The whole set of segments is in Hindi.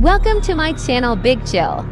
Welcome to my channel Big Chill.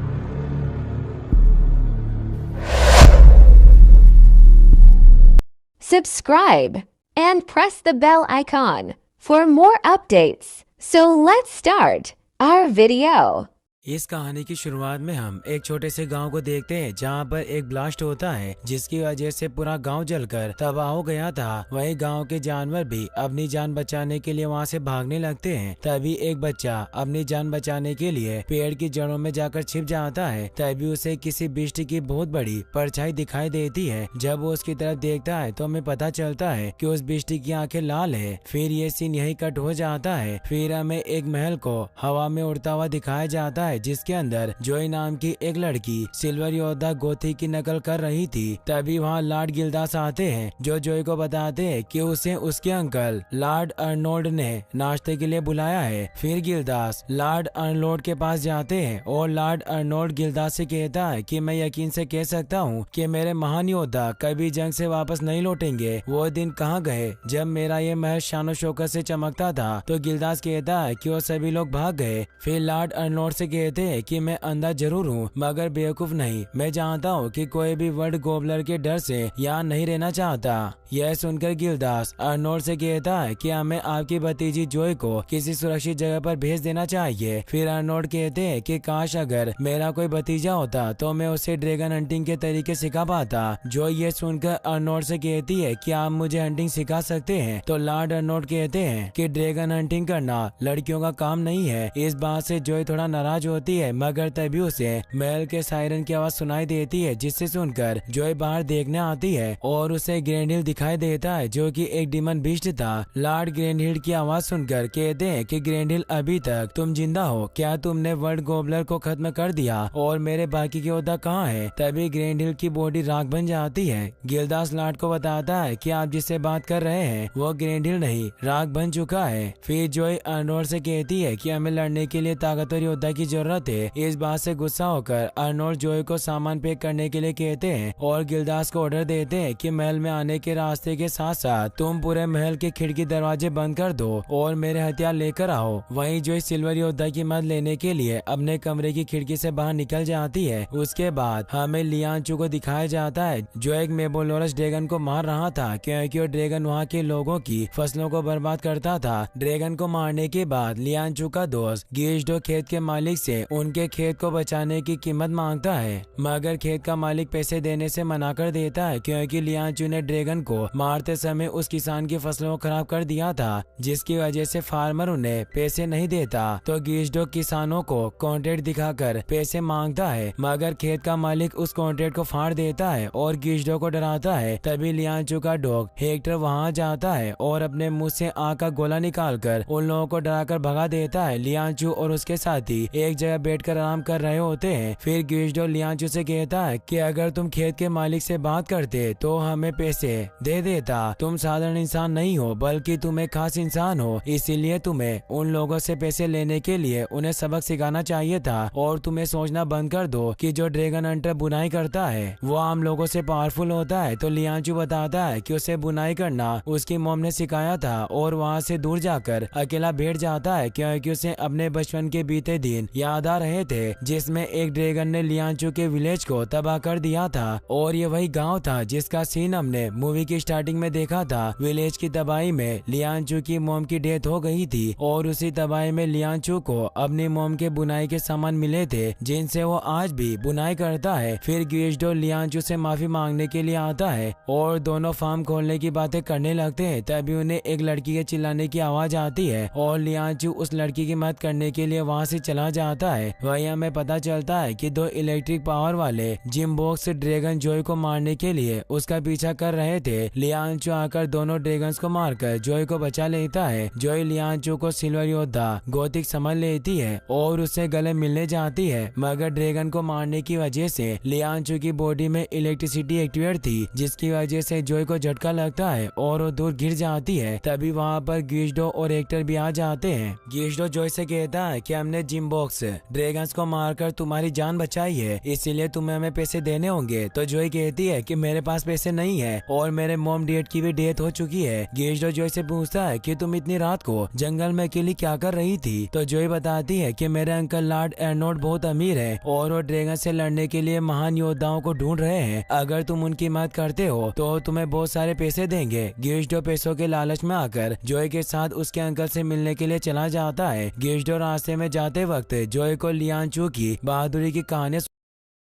Subscribe and press the bell icon for more updates. So let's start our video. इस कहानी की शुरुआत में हम एक छोटे से गांव को देखते हैं जहां पर एक ब्लास्ट होता है जिसकी वजह से पूरा गांव जलकर तबाह हो गया था। वहीं गांव के जानवर भी अपनी जान बचाने के लिए वहां से भागने लगते हैं। तभी एक बच्चा अपनी जान बचाने के लिए पेड़ की जड़ों में जाकर छिप जाता है। तभी उसे किसी बिष्ट की बहुत बड़ी परछाई दिखाई देती है। जब वो उसकी तरफ देखता है तो हमें पता चलता है कि उस बिष्ट की आंखें लाल है। फिर ये सीन यही कट हो जाता है। फिर हमें एक महल को हवा में उड़ता हुआ दिखाया जाता है जिसके अंदर जोई नाम की एक लड़की सिल्वर योद्धा गोथी की नकल कर रही थी। तभी वहाँ लॉर्ड गिल्दास आते हैं जो जोई को बताते हैं कि उसे उसके अंकल लॉर्ड अर्नोल्ड ने नाश्ते के लिए बुलाया है। फिर गिल्दास लॉर्ड अर्नोल्ड के पास जाते हैं और लॉर्ड अर्नोल्ड गिल्दास से कहता है कि मैं यकीन से कह सकता हूँ कि मेरे महान योद्धा कभी जंग से वापस नहीं लौटेंगे। वो दिन कहाँ गए जब मेरा ये महल शानो शौकत से चमकता था। तो गिल्दास कहता है कि वो सभी लोग भाग गए। फिर लॉर्ड अर्नोल्ड से कहते हैं कि मैं अंधा जरूर हूँ मगर बेवकूफ नहीं। मैं जानता हूँ कि कोई भी वर्ल्ड गोबलर के डर से यहाँ नहीं रहना चाहता। यह सुनकर गिल्दास अर्नोल्ड से कहता है कि हमें आपकी भतीजी जोई को किसी सुरक्षित जगह पर भेज देना चाहिए। फिर अर्नोल्ड कहते हैं कि काश अगर मेरा कोई भतीजा होता तो मैं उसे ड्रैगन हंटिंग के तरीके सिखा पाता। जो ये सुनकर अर्नोल्ड से कहती है कि आप मुझे हंटिंग सिखा सकते हैं। तो लॉर्ड अर्नोल्ड कहते हैं कि ड्रैगन हंटिंग करना लड़कियों का काम नहीं है। इस बात से जोई थोड़ा नाराज होती है मगर तभी उसे महल के सायरन की आवाज सुनाई देती है जिससे सुनकर जोई बाहर देखने आती है और उसे ग्रैंडहिल दिखाई देता है जो कि एक डिमन बीस्ट था। लॉर्ड ग्रैंडहिल की आवाज सुनकर कहते हैं कि ग्रैंडहिल अभी तक तुम जिंदा हो क्या? तुमने वर्ल्ड गोबलर को खत्म कर दिया और मेरे बाकी के योद्धा कहाँ है? तभी ग्रैंडहिल की बॉडी राख बन जाती है। गिल्दास लॉर्ड को बताता है कि आप जिससे बात कर रहे हैं वो ग्रैंडहिल नहीं राख बन चुका है। फिर जोई अर्नोल्ड से कहती है कि हमें लड़ने के लिए ताकतवर योद्धा की जरूरत है। इस बात से गुस्सा होकर अर्नोल्ड जोई को सामान पैक करने के लिए कहते हैं और गिल्दास को ऑर्डर देते हैं कि महल में आने के रास्ते के साथ साथ तुम पूरे महल के खिड़की दरवाजे बंद कर दो और मेरे हथियार लेकर आओ। वहीं जोई सिल्वर योद्धा की मदद लेने के लिए अपने कमरे की खिड़की से बाहर निकल जाती है। उसके बाद हमें लियांचू को दिखाया जाता है जो एक मेबोलोरस ड्रैगन को मार रहा था क्योंकि वो ड्रैगन वहाँ के लोगों की फसलों को बर्बाद करता था। ड्रैगन को मारने के बाद लियांचू का दोस्त गिजडो खेत के मालिक से उनके खेत को बचाने की कीमत मांगता है मगर खेत का मालिक पैसे देने से मना कर देता है क्योंकि लियांचू ने ड्रैगन को मारते समय उस किसान की फसलों को खराब कर दिया था जिसकी वजह से फार्मर उन्हें पैसे नहीं देता। तो गिजडो किसानों को कॉन्ट्रैक्ट दिखाकर पैसे मांगता है मगर खेत का मालिक उस कॉन्ट्रैक्ट को फाड़ देता है और गिजडो को डराता है। तभी लियांचू का डॉग हेक्टर वहाँ जाता है और अपने मुंह से आग का गोला निकालकर उन लोगों को डराकर भगा देता है। लियांचू और उसके साथी एक जगह बैठकर आराम कर रहे होते हैं। फिर गिजडो लियांचू से कहता है कि अगर तुम खेत के मालिक से बात करते तो हमें पैसे दे देता। तुम साधारण इंसान नहीं हो बल्कि तुम एक खास इंसान हो, इसीलिए तुम्हें उन लोगों से पैसे लेने के लिए उन्हें सबक सिखाना चाहिए था और तुम्हें सोचना बंद कर दो कि जो ड्रैगन हंटर बुनाई करता है वो आम लोगों से पावरफुल होता है। तो लियांचू बताता है कि उसे बुनाई करना उसकी मॉम ने सिखाया था और वहाँ से दूर जाकर अकेला बैठ जाता है क्योंकि उसे अपने बचपन के बीते दिन याद आ रहे थे जिसमें एक ड्रैगन ने लियांचू के विलेज को तबाह कर दिया था। और ये वही गांव था जिसका सीन हमने मूवी की स्टार्टिंग में देखा था। विलेज की तबाही में लियांचू की मॉम की डेथ हो गई थी और उसी तबाही में लियांचू को अपनी मॉम के बुनाई के सामान मिले थे जिनसे वो आज भी बुनाई करता है। फिर गिजडो लियांचू से माफी मांगने के लिए आता है और दोनों फार्म खोलने की बातें करने लगते हैं। तभी उन्हें एक लड़की के चिल्लाने की आवाज आती है और लियांचू उस लड़की की मदद करने के लिए वहाँ से चला जाता है। वहीं हमें पता चलता है कि दो इलेक्ट्रिक पावर वाले जिम्बॉक्स ड्रैगन जोई को मारने के लिए उसका पीछा कर रहे थे। लियांचू आकर दोनों ड्रैगन्स को मारकर जोई को बचा लेता है। जोई लियांचू को सिल्वर योद्धा गोथिक समझ लेती है और उससे गले मिलने जाती है मगर ड्रैगन को मारने की वजह से लियांचू की बॉडी में इलेक्ट्रिसिटी एक्टिवेट थी जिसकी वजह से जोई को झटका लगता है और वो दूर गिर जाती है। तभी वहाँ पर गिजडो और हेक्टर भी आ जाते हैं। गिजडो जोई से कहता है कि हमने जिम्बॉक्स ड्रैगन्स को मारकर तुम्हारी जान बचाई है, इसीलिए तुम्हें हमें पैसे देने होंगे। तो जोई कहती है कि मेरे पास पैसे नहीं है और मेरे मॉम डैड की भी डेथ हो चुकी है। गिजडो जोई से पूछता है कि तुम इतनी रात को जंगल में अकेली क्या कर रही थी। तो जोई बताती है कि मेरे अंकल लॉर्ड एर्नोड बहुत अमीर है और वो ड्रैगन से लड़ने के लिए महान योद्धाओं को ढूंढ रहे हैं। अगर तुम उनकी मदद करते हो तो तुम्हें बहुत सारे पैसे देंगे। गिजडो पैसों के लालच में आकर जोई के साथ उसके अंकल से मिलने के लिए चला जाता है। गिजडो रास्ते में जाते वक्त जोई को लियांचू की बहादुरी की कहानी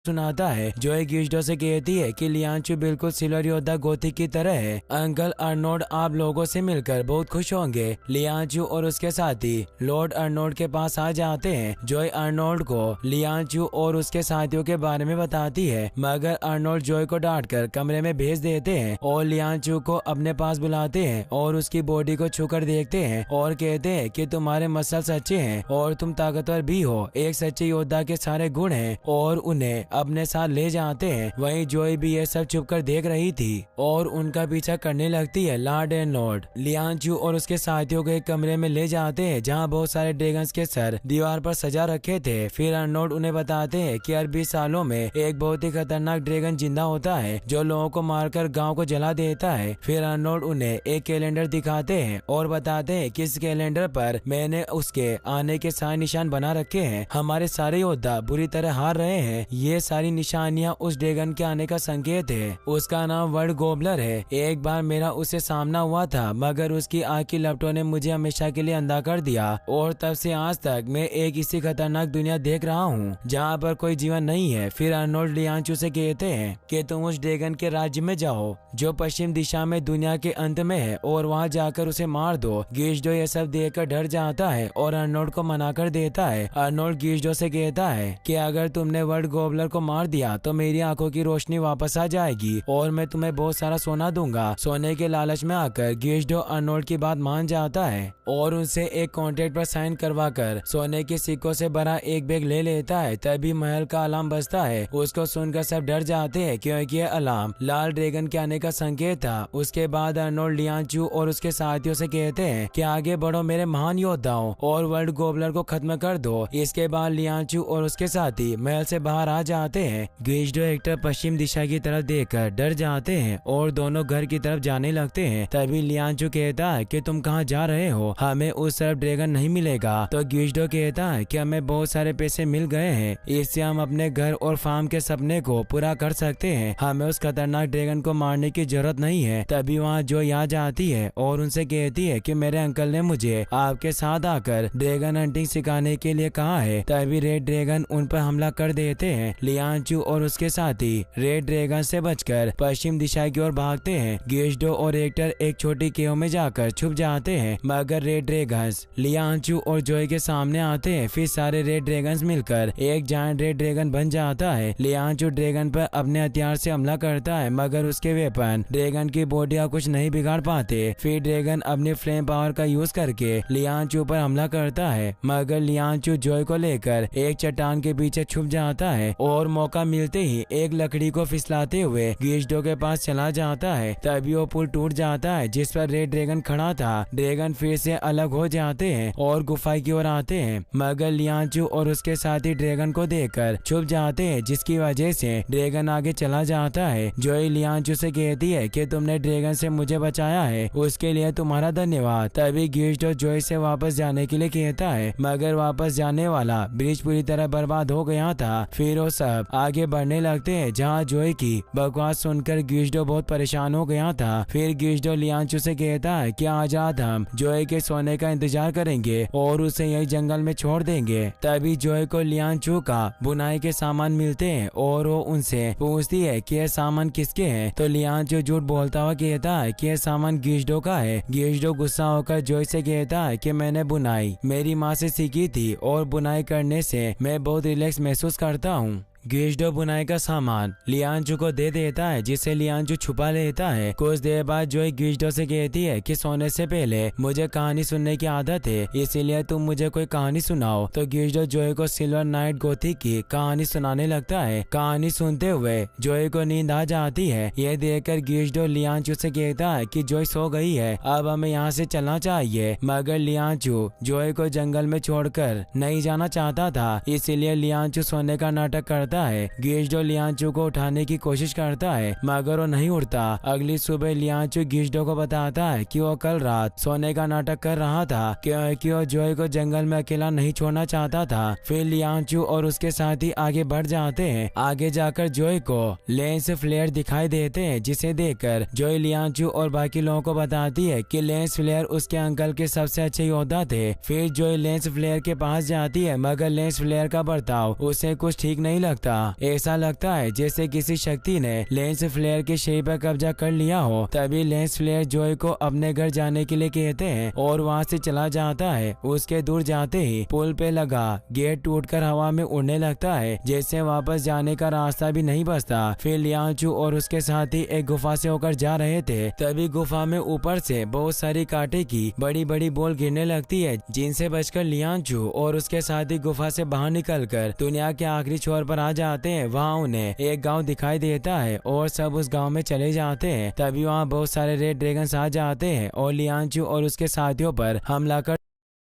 सुनाता है। जोई गिजडो से कहती है कि लियांचू बिल्कुल सिल्वर योद्धा गोथिक की तरह है। अंकल अर्नोड आप लोगों से मिलकर बहुत खुश होंगे। लियांचू और उसके साथी लॉर्ड अर्नोड के पास आ जाते हैं। जोई अर्नोड को लियांचू और उसके साथियों के बारे में बताती है, मगर अर्नोड जोई को डांटकर कमरे में भेज देते हैं और लियांचू को अपने पास बुलाते हैं और उसकी बॉडी को छूकर देखते हैं और कहते हैं कि तुम्हारे मसल सच्चे हैं और तुम ताकतवर भी हो। एक सच्चे योद्धा के सारे गुण हैं और उन्हें अपने साथ ले जाते हैं। वहीं जोई भी ये सब छुपकर देख रही थी और उनका पीछा करने लगती है। लॉर्ड एर्नोड लियांचू और उसके साथियों को एक कमरे में ले जाते हैं जहां बहुत सारे ड्रैगन्स के सर दीवार पर सजा रखे थे। फिर अर्नोड उन्हें बताते हैं कि 20 सालों में एक बहुत ही खतरनाक ड्रैगन जिंदा होता है जो लोगों को मारकर गाँव को जला देता है। फिर अर्नोड उन्हें एक कैलेंडर दिखाते हैं और बताते हैं कि इस कैलेंडर पर मैंने उसके आने के सारे निशान बना रखे हैं। हमारे सारे योद्धा बुरी तरह हार रहे हैं। ये सारी निशानियां उस ड्रैगन के आने का संकेत है। उसका नाम वर्ड गोबलर है। एक बार मेरा उससे सामना हुआ था मगर उसकी आग की लपटों ने मुझे हमेशा के लिए अंधा कर दिया और तब से आज तक मैं एक इसी खतरनाक दुनिया देख रहा हूँ जहाँ पर कोई जीवन नहीं है। फिर अर्नोल्ड लियांचू से कहते हैं कि तुम उस ड्रैगन के राज्य में जाओ जो पश्चिम दिशा में दुनिया के अंत में है और वहाँ जाकर उसे मार दो। गिजडो ये सब देखकर डर जाता है और अर्नोल्ड को मना कर देता है। अर्नोल्ड गिजडो से कहता है कि अगर तुमने वर्ड गोबलर को मार दिया तो मेरी आंखों की रोशनी वापस आ जाएगी और मैं तुम्हें बहुत सारा सोना दूंगा। सोने के लालच में आकर गिजडो अर्नोल्ड की बात मान जाता है और उनसे एक कॉन्ट्रैक्ट पर साइन करवाकर सोने के सिक्कों से भरा एक बैग ले लेता है। तभी महल का अलार्म बजता है। उसको सुनकर सब डर जाते हैं क्योंकि यह अलार्म लाल ड्रैगन के आने का संकेत था। उसके बाद अर्नोल्ड लियांचू और उसके साथियों से कहते हैं कि आगे बढ़ो मेरे महान योद्धाओं और वर्ल्ड गोबलर को खत्म कर दो। इसके बाद लियांचू और उसके साथी महल से बाहर आ जाते हैं। गिजडो एक्टर पश्चिम दिशा की तरफ देखकर डर जाते हैं और दोनों घर की तरफ जाने लगते हैं। तभी लियांचू कहता है कि तुम कहाँ जा रहे हो, हमें उस तरफ ड्रैगन नहीं मिलेगा। तो गिजडो कहता है कि हमें बहुत सारे पैसे मिल गए हैं, इससे हम अपने घर और फार्म के सपने को पूरा कर सकते हैं। हमें उस खतरनाक ड्रैगन को मारने की जरूरत नहीं है। तभी वहाँ जोई आ जाती है और उनसे कहती है कि मेरे अंकल ने मुझे आपके साथ आकर ड्रैगन हंटिंग सिखाने के लिए कहा है। तभी रेड ड्रैगन उन पर हमला कर देते हैं। लियांचू और उसके साथी रेड ड्रैगन से बचकर पश्चिम दिशा की ओर भागते हैं। गिजडो और एक्टर एक छोटी केव में जाकर छुप जाते हैं मगर रेड ड्रैगन्स लियांचू और जोई के सामने आते हैं। फिर सारे रेड ड्रैगन्स मिलकर एक जायंट रेड ड्रैगन बन जाता है। लियांचू ड्रैगन पर अपने हथियार से हमला करता है मगर उसके वेपन ड्रैगन की बॉडी का कुछ नहीं बिगाड़ पाते। फिर ड्रैगन अपने फ्लेम पावर का यूज करके लियांचू पर हमला करता है मगर लियांचू जोई को लेकर एक चट्टान के पीछे छुप जाता है और मौका मिलते ही एक लकड़ी को फिसलाते हुए गिजडो के पास चला जाता है। तभी वो पुल टूट जाता है जिस पर रेड ड्रैगन खड़ा था। ड्रैगन फिर से अलग हो जाते हैं और गुफा की ओर आते हैं मगर लियांचू और उसके साथी ड्रैगन को देखकर छुप जाते हैं जिसकी वजह से ड्रैगन आगे चला जाता है। जोई लियांचू से कहती है कि तुमने ड्रैगन से मुझे बचाया है, उसके लिए तुम्हारा धन्यवाद। तभी गिजडो जोई से वापस जाने के लिए कहता है मगर वापस जाने वाला ब्रिज पूरी तरह बर्बाद हो गया था। फिर वो सब आगे बढ़ने लगते हैं जहाँ जोई की बकवास सुनकर गिजडो बहुत परेशान हो गया था। फिर गिजडो लियांचू से कहता है कि आज रात हम जोई के सोने का इंतजार करेंगे और उसे यही जंगल में छोड़ देंगे। तभी जोई को लियांचू का बुनाई के सामान मिलते हैं और वो उनसे पूछती है कि यह सामान किसके हैं। तो लियांचू झूठ बोलता हुआ कहता है कि यह सामान गिजडो का है। गिजडो गुस्सा होकर जोई से कहता है कि मैंने बुनाई मेरी माँ से सीखी थी और बुनाई करने से मैं बहुत रिलैक्स महसूस करता हूँ। गिजडो बुनाई का सामान लियांचू को दे देता है, जिसे लियांचू छुपा लेता है। कुछ देर बाद जोई गिजडो से कहती है कि सोने से पहले मुझे कहानी सुनने की आदत है, इसीलिए तुम मुझे कोई कहानी सुनाओ। तो गिजडो जोई को सिल्वर नाइट गोथी की कहानी सुनाने लगता है। कहानी सुनते हुए जोई को नींद आ जाती है। यह देखकर गिजडो लियांचू से कहता है कि जोई सो गई है, अब हमें यहाँ से चलना चाहिए। मगर लियांचू जोई को जंगल में छोड़कर नहीं जाना चाहता था, इसीलिए लियांचू सोने का नाटक करता है। गिजडो लियांचू को उठाने की कोशिश करता है, मगर वो नहीं उठता। अगली सुबह लियांचू गिजडो को बताता है कि वो कल रात सोने का नाटक कर रहा था, क्योंकि वो जोई को जंगल में अकेला नहीं छोड़ना चाहता था। फिर लियांचू और उसके साथी आगे बढ़ जाते हैं। आगे जाकर जोई को लेंस फ्लेयर दिखाई देते हैं, जिसे देखकर जोई लियांचू और बाकी लोगों को बताती है कि लेंस फ्लेयर उसके अंकल के सबसे अच्छे योद्धा थे। फिर जोई लेंस फ्लेयर के पास जाती है, मगर लेंस फ्लेयर का बर्ताव उसे कुछ ठीक नहीं लगता। ऐसा लगता है जैसे किसी शक्ति ने लेंस फ्लेयर के शरीर पर कब्जा कर लिया हो। तभी लेंस फ्लेयर जोई को अपने घर जाने के लिए कहते हैं और वहाँ से चला जाता है। उसके दूर जाते ही पुल पे लगा गेट टूटकर हवा में उड़ने लगता है, जैसे वापस जाने का रास्ता भी नहीं बचता। फिर लियांचू और उसके साथी एक गुफा से होकर जा रहे थे, तभी गुफा में ऊपर से बहुत सारी कांटे की बड़ी बड़ी बॉल गिरने लगती है, जिनसे बचकर लियांचू और उसके साथी गुफा से बाहर निकलकर दुनिया के आखिरी छोर पर आ जाते हैं। वहाँ उन्हें एक गांव दिखाई देता है और सब उस गांव में चले जाते हैं। तभी वहाँ बहुत सारे रेड ड्रैगन्स आ जाते हैं और लियांचू और उसके साथियों पर हमला कर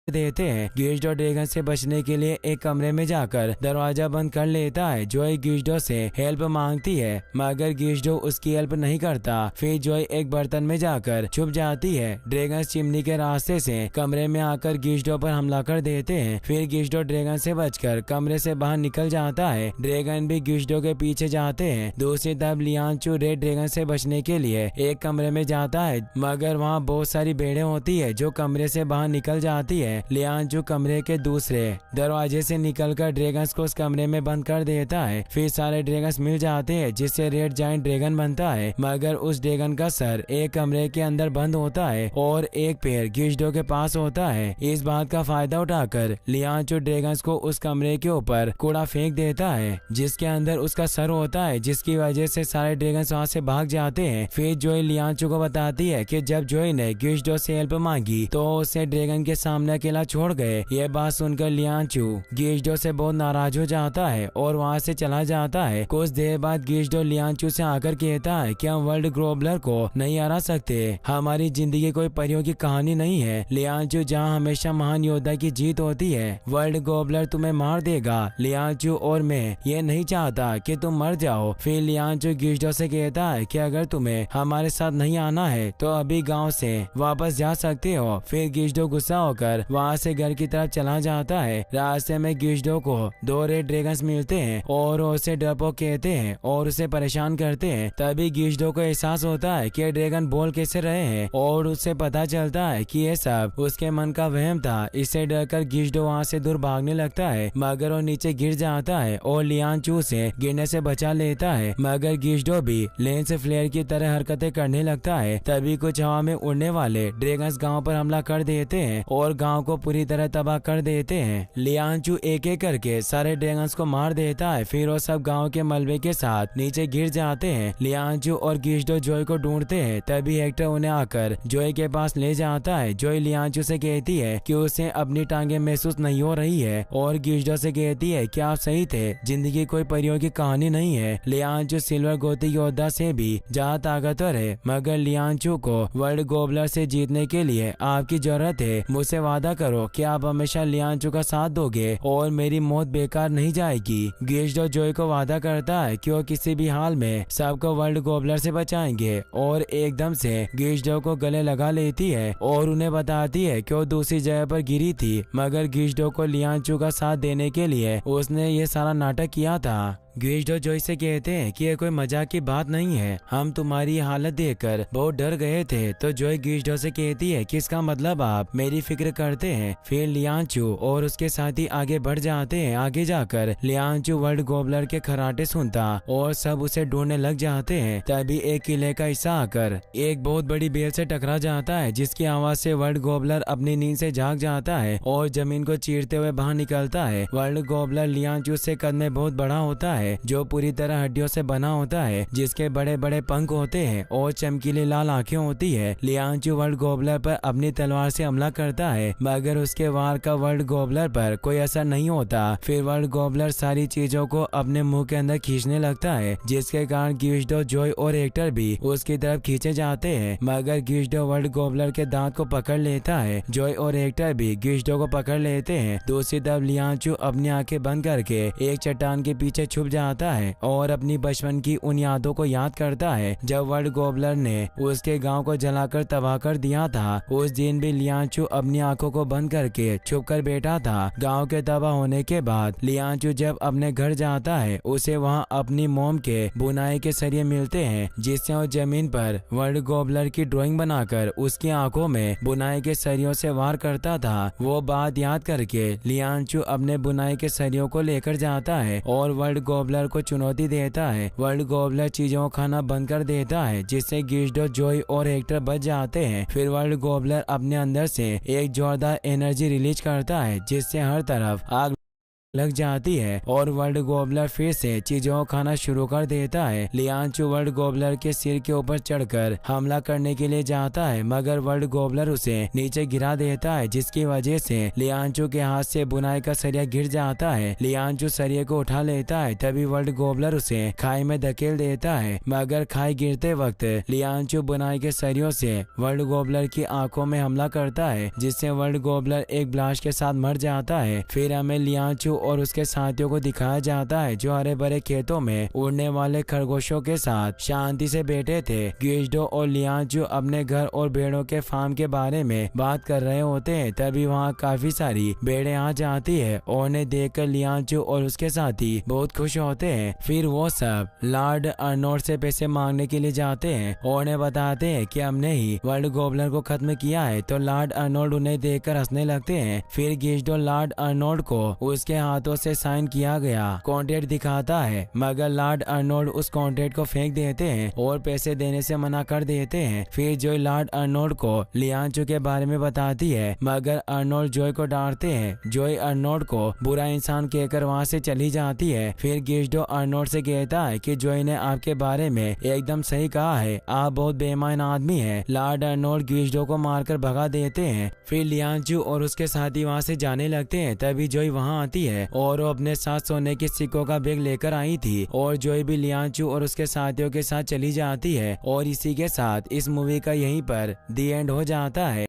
देते हैं। गिजडो ड्रैगन से बचने के लिए एक कमरे में जाकर दरवाजा बंद कर लेता है। जोई गिजडो से हेल्प मांगती है, मगर गिजडो उसकी हेल्प नहीं करता। फिर जोई एक बर्तन में जाकर छुप जाती है। ड्रैगन चिमनी के रास्ते से कमरे में आकर गिजडो पर हमला कर देते हैं। फिर गिजडो ड्रैगन से बचकर कमरे से बाहर निकल जाता है। ड्रैगन भी गिजडो के पीछे जाते हैं। दूसरी तरफ लियांचू रेड ड्रैगन से बचने के लिए एक कमरे में जाता है, मगर वहाँ बहुत सारी भेड़ें होती है जो कमरे से बाहर निकल जाती है। लियांचू कमरे के दूसरे दरवाजे से निकलकर ड्रैगन्स को उस कमरे में बंद कर देता है। फिर सारे ड्रैगन्स मिल जाते हैं, जिससे रेड जायंट ड्रैगन बनता है, मगर उस ड्रैगन का सर एक कमरे के अंदर बंद होता है और एक पैर गिजडो के पास होता है। इस बात का फायदा उठाकर लियांचू ड्रैगन्स को उस कमरे के ऊपर कूड़ा फेंक देता है, जिसके अंदर उसका सर होता है, जिसकी वजह से सारे ड्रैगन्स वहाँ से भाग जाते हैं। फिर जोई लियांचू को बताती है कि जब जोई ने गिजडो से हेल्प मांगी तो उसे ड्रैगन के सामने अकेला छोड़ गए। यह बात सुनकर लियांचू गिजडो से बहुत नाराज हो जाता है और वहाँ से चला जाता है। कुछ देर बाद गिजडो लियांचू से आकर कहता है कि हम वर्ल्ड ग्लोबलर को नहीं हरा सकते, हमारी जिंदगी कोई परियों की कहानी नहीं है। लियांचू जहाँ हमेशा महान योद्धा की जीत होती है, वर्ल्ड ग्लोबलर तुम्हें मार देगा। लियांचू और मैं ये नहीं चाहता कि तुम मर जाओ। फिर लियांचू गिजडो से कहता है कि अगर तुम्हें हमारे साथ नहीं आना है तो अभी गाँव से वापस जा सकते हो। फिर गिजडो गुस्सा होकर वहाँ से घर की तरफ चला जाता है। रास्ते में गिजडो को दो रेड ड्रैगन्स मिलते हैं और उसे डरपोक कहते हैं और उसे परेशान करते हैं। तभी गिजडो को एहसास होता है कि ड्रैगन बोल कैसे रहे हैं और उससे पता चलता है कि ये सब उसके मन का वहम था। इससे डरकर गिजडो वहाँ से दूर भागने लगता है, मगर वो नीचे गिर जाता है और लियांचू से गिरने से बचा लेता है। मगर गिजडो भी लेंस फ्लेयर की तरह हरकतें करने लगता है। तभी कुछ हवा में उड़ने वाले ड्रैगन्स गाँव पर हमला कर देते हैं और गाँव को पूरी तरह तबाह कर देते हैं। लियांचू एक एक करके सारे ड्रैगन्स को मार देता है। फिर वो सब गांव के मलबे के साथ नीचे गिर जाते हैं। लियांचू और गिजडो जोई को ढूंढते हैं, तभी हेक्टर उन्हें आकर जोई के पास ले जाता है। जोई लियांचू से कहती है कि उसे अपनी टांगे महसूस नहीं हो रही है और गिजडो से कहती है कि आप सही थे, जिंदगी कोई परियों की कहानी नहीं है। लियांचू सिल्वर गोती योद्धा से भी ज्यादा ताकतवर है, मगर लियांचू को वर्ल्ड ग्लोबलर से जीतने के लिए आपकी जरूरत है। मुझसे वादा करो कि आप हमेशा लियांचू का साथ दोगे और मेरी मौत बेकार नहीं जाएगी। गिजडो जोई को वादा करता है कि वो किसी भी हाल में सबको वर्ल्ड ग्लोबलर से बचाएंगे और एकदम से गिजडो को गले लगा लेती है और उन्हें बताती है कि वो दूसरी जगह पर गिरी थी, मगर गिजडो को लियांचू का साथ देने के लिए उसने ये सारा नाटक किया था। गिजडो जोई से कहते हैं कि यह कोई मजाक की बात नहीं है, हम तुम्हारी हालत देखकर बहुत डर गए थे। तो जोई गिजडो से कहती है कि इसका मतलब आप मेरी फिक्र करते हैं। फिर लियांचू और उसके साथी आगे बढ़ जाते हैं। आगे जाकर लियांचू वर्ल्ड ग्लोबलर के खराटे सुनता और सब उसे ढूंढने लग जाते हैं। तभी एक किले का हिस्सा आकर एक बहुत बड़ी बेल से टकरा जाता है, जिसकी आवाज से वर्ल्ड ग्लोबलर अपनी नींद से जाग जाता है और जमीन को चीरते हुए बाहर निकलता है। वर्ल्ड ग्लोबलर लियांचू से कद में बहुत बड़ा होता है है जो पूरी तरह हड्डियों से बना होता है, जिसके बड़े बड़े पंख होते हैं और चमकीली लाल आंखें होती है। लियांचू वर्ल्ड गोबलर पर अपनी तलवार से हमला करता है, मगर उसके वार का वर्ल्ड गोबलर पर कोई असर नहीं होता। फिर वर्ल्ड गोबलर सारी चीजों को अपने मुंह के अंदर खींचने लगता है, जिसके कारण गिस्डो, जोय और हेक्टर भी उसकी तरफ खींचे जाते हैं, मगर गिस्डो वर्ल्ड गोबलर के दांत को पकड़ लेता है। जोय और हेक्टर भी गिस्डो को पकड़ लेते हैं। दूसरी तरफ लियांचू अपनी आंखें बंद करके एक चट्टान के पीछे छुप जाता है और अपनी बचपन की उन यादों को याद करता है जब वर्ल्ड गोबलर ने उसके गांव को जलाकर तबाह कर दिया था। उस दिन भी लियांचू अपनी आंखों को बंद करके छुप कर बैठा था। गांव के तबाह होने के बाद लियांचू जब अपने घर जाता है, उसे वहां अपनी मोम के बुनाई के सरिये मिलते हैं, जिससे वो जमीन पर वर्ल्ड गोबलर की ड्राइंग बनाकर उसकी आंखों में बुनाई के सरियों से वार करता था। वो बात याद करके लियांचू अपने बुनाई के सरियों को लेकर जाता है और वर्ल्ड गोबलर को चुनौती देता है। वर्ल्ड गोबलर चीजों को खाना बंद कर देता है, जिससे गिस्डो, जोय और हेक्टर बच जाते हैं। फिर वर्ल्ड गोबलर अपने अंदर से एक जोरदार एनर्जी रिलीज करता है, जिससे हर तरफ आग लग जाती है और वर्ल्ड गोबलर फिर से चीजों को खाना शुरू कर देता है। लियांचू वर्ल्ड गोबलर के सिर के ऊपर चढ़कर हमला करने के लिए जाता है, मगर वर्ल्ड गोबलर उसे नीचे गिरा देता है, जिसकी वजह से लियांचू के हाथ से बुनाई का सरिया गिर जाता है। लियांचू सरिये को उठा लेता है, तभी वर्ल्ड गोबलर उसे खाई में धकेल देता है, मगर खाई गिरते वक्त लियांचू बुनाई के सरियों से वर्ल्ड गोबलर की आंखों में हमला करता है, जिससे वर्ल्ड गोबलर एक ब्लास्ट के साथ मर जाता है। फिर हमें लियांचू और उसके साथियों को दिखाया जाता है जो हरे भरे खेतों में उड़ने वाले खरगोशों के साथ शांति से बैठे थे। गिस्डो और लियांचू अपने घर और भेड़ों के फार्म के बारे में बात कर रहे होते हैं, तभी वहाँ काफी सारी भेड़ें आ जाती है और उन्हें देखकर लियांचू और उसके साथी बहुत खुश होते हैं। फिर वो सब लॉर्ड अर्नोल्ड से पैसे मांगने के लिए जाते हैं और उन्हें बताते हैं कि हमने ही वर्ल्ड गोबलर को खत्म किया है, तो लॉर्ड अर्नोल्ड उन्हें देखकर हंसने लगते हैं। फिर गिस्डो लॉर्ड अर्नोल्ड को उसके हाथों से साइन किया गया कॉन्ट्रैक्ट दिखाता है, मगर लॉर्ड अर्नोल्ड उस कॉन्ट्रैक्ट को फेंक देते हैं और पैसे देने से मना कर देते हैं। फिर जोय लॉर्ड अर्नोल्ड को लियांचू के बारे में बताती है, मगर अर्नोल्ड जोय को डांटते हैं। जोय अर्नोल्ड को बुरा इंसान कहकर वहाँ से चली जाती है। फिर गिस्डो अर्नोल्ड से कहता है कि जोय ने आपके बारे में एकदम सही कहा है, आप बहुत बेईमान आदमी है। लॉर्ड अर्नोल्ड गिस्डो को मारकर भगा देते हैं। फिर लियांचू और उसके साथी वहाँ से जाने लगते हैं, तभी जोय वहाँ आती है और वो अपने साथ सोने के सिक्कों का बैग लेकर आई थी और जोय भी लियांचू और उसके साथियों के साथ चली जाती है। और इसी के साथ इस मूवी का यहीं पर दी एंड हो जाता है।